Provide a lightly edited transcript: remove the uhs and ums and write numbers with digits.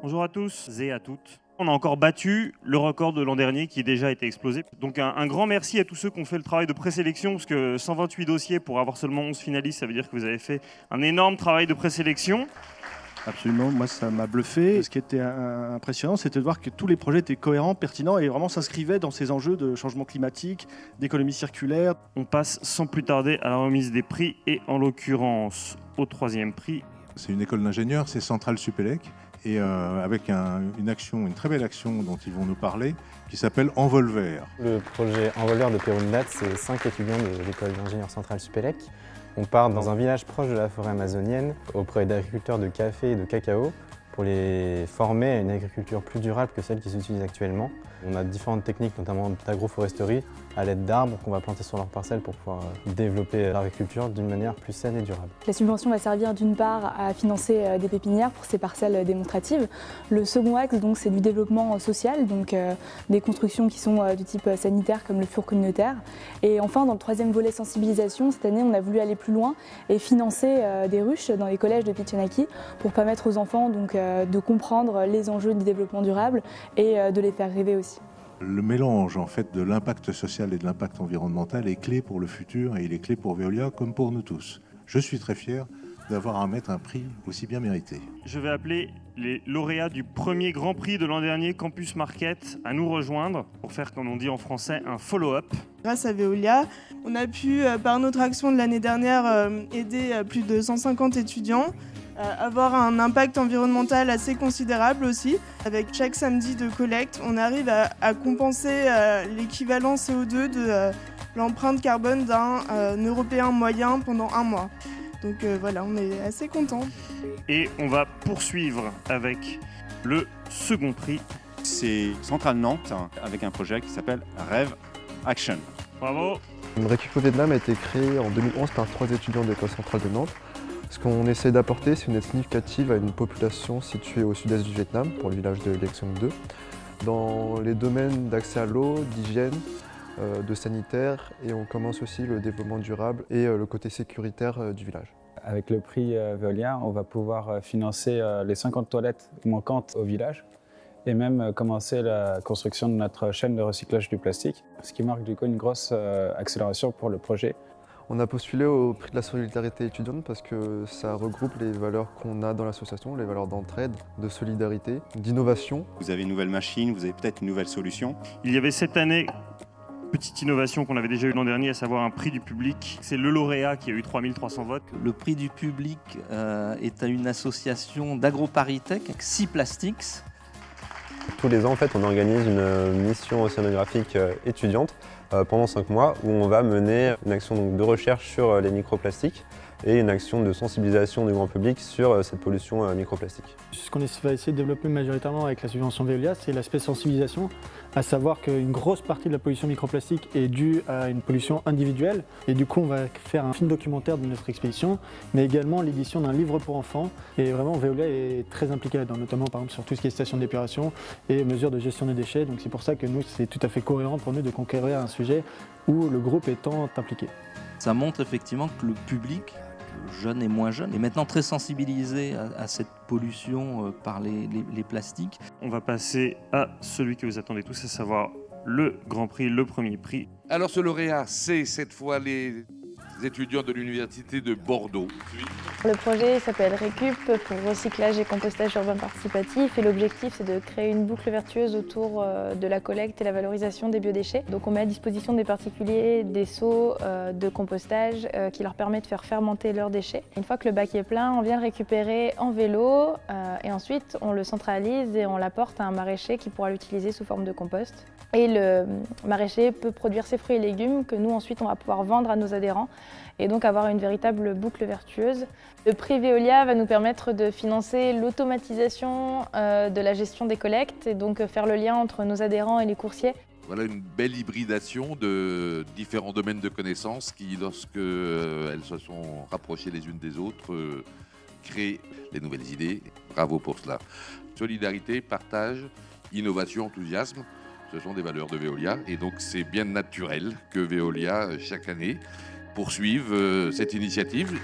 Bonjour à tous et à toutes. On a encore battu le record de l'an dernier qui a déjà été explosé. Donc un grand merci à tous ceux qui ont fait le travail de présélection, parce que 128 dossiers pour avoir seulement 11 finalistes, ça veut dire que vous avez fait un énorme travail de présélection. Absolument, moi ça m'a bluffé. Ce qui était impressionnant, c'était de voir que tous les projets étaient cohérents, pertinents et vraiment s'inscrivaient dans ces enjeux de changement climatique, d'économie circulaire. On passe sans plus tarder à la remise des prix et en l'occurrence au troisième prix. C'est une école d'ingénieurs, c'est Centrale Supélec, et avec une très belle action dont ils vont nous parler, qui s'appelle Envol Vert. Le projet Envol Vert de Pérondat, c'est 5 étudiants de l'école d'ingénieurs Centrale Supélec. On part dans un village proche de la forêt amazonienne auprès d'agriculteurs de café et de cacao pour les former à une agriculture plus durable que celle qui s'utilise actuellement. On a différentes techniques, notamment d'agroforesterie, à l'aide d'arbres qu'on va planter sur leurs parcelles pour pouvoir développer l'agriculture d'une manière plus saine et durable. La subvention va servir d'une part à financer des pépinières pour ces parcelles démonstratives. Le second axe, c'est du développement social, donc des constructions qui sont du type sanitaire comme le four communautaire. Et enfin, dans le troisième volet sensibilisation, cette année, on a voulu aller plus loin et financer des ruches dans les collèges de Pichinaki pour permettre aux enfants de comprendre les enjeux du développement durable et de les faire rêver aussi. Le mélange en fait de l'impact social et de l'impact environnemental est clé pour le futur et il est clé pour Veolia comme pour nous tous. Je suis très fier d'avoir à mettre un prix aussi bien mérité. Je vais appeler les lauréats du premier grand prix de l'an dernier Campus Market à nous rejoindre pour faire, comme on dit en français, un follow-up. Grâce à Veolia, on a pu, par notre action de l'année dernière, aider plus de 150 étudiants, avoir un impact environnemental assez considérable aussi. Avec chaque samedi de collecte, on arrive à compenser l'équivalent CO2 de l'empreinte carbone d'un Européen moyen pendant un mois. Donc voilà, on est assez contents. Et on va poursuivre avec le second prix. C'est Centrale Nantes avec un projet qui s'appelle Rêve Action. Bravo. Récup au Vietnam a été créé en 2011 par 3 étudiants de l'école centrale de Nantes. Ce qu'on essaie d'apporter, c'est une aide significative à une population située au sud-est du Vietnam, pour le village de Liek Song 2, dans les domaines d'accès à l'eau, d'hygiène, de sanitaire, et on commence aussi le développement durable et le côté sécuritaire du village. Avec le prix Veolia, on va pouvoir financer les 50 toilettes manquantes au village et même commencer la construction de notre chaîne de recyclage du plastique, ce qui marque du coup une grosse accélération pour le projet. On a postulé au prix de la solidarité étudiante parce que ça regroupe les valeurs qu'on a dans l'association, les valeurs d'entraide, de solidarité, d'innovation. Vous avez une nouvelle machine, vous avez peut-être une nouvelle solution. Il y avait cette année petite innovation qu'on avait déjà eu l'an dernier, à savoir un prix du public. C'est le lauréat qui a eu 3300 votes. Le prix du public est à une association d'AgroParisTech avec 6 Plastics. Tous les ans, en fait, on organise une mission océanographique étudiante pendant 5 mois où on va mener une action de recherche sur les microplastiques et une action de sensibilisation du grand public sur cette pollution microplastique. Ce qu'on va essayer de développer majoritairement avec la subvention Veolia, c'est l'aspect sensibilisation, à savoir qu'une grosse partie de la pollution microplastique est due à une pollution individuelle. Et du coup, on va faire un film documentaire de notre expédition, mais également l'édition d'un livre pour enfants. Et vraiment, Veolia est très impliqué là-dedans, notamment par exemple sur tout ce qui est station d'épuration et mesures de gestion des déchets. Donc c'est pour ça que nous, c'est tout à fait cohérent pour nous de conquérir un sujet où le groupe est tant impliqué. Ça montre effectivement que le public, jeune et moins jeune, est maintenant très sensibilisé à cette pollution par les plastiques. On va passer à celui que vous attendez tous, à savoir le grand prix, le premier prix. Alors ce lauréat, c'est cette fois les étudiants de l'université de Bordeaux. Le projet s'appelle Récup pour recyclage et compostage urbain participatif et l'objectif c'est de créer une boucle vertueuse autour de la collecte et la valorisation des biodéchets. Donc on met à disposition des particuliers des seaux de compostage qui leur permet de faire fermenter leurs déchets. Une fois que le bac est plein, on vient le récupérer en vélo et ensuite on le centralise et on l'apporte à un maraîcher qui pourra l'utiliser sous forme de compost. Et le maraîcher peut produire ses fruits et légumes que nous ensuite on va pouvoir vendre à nos adhérents et donc avoir une véritable boucle vertueuse. Le prix Veolia va nous permettre de financer l'automatisation de la gestion des collectes et donc faire le lien entre nos adhérents et les coursiers. Voilà une belle hybridation de différents domaines de connaissances qui, lorsque elles se sont rapprochées les unes des autres, créent les nouvelles idées. Bravo pour cela. Solidarité, partage, innovation, enthousiasme. Ce sont des valeurs de Veolia et donc c'est bien naturel que Veolia, chaque année, poursuive cette initiative.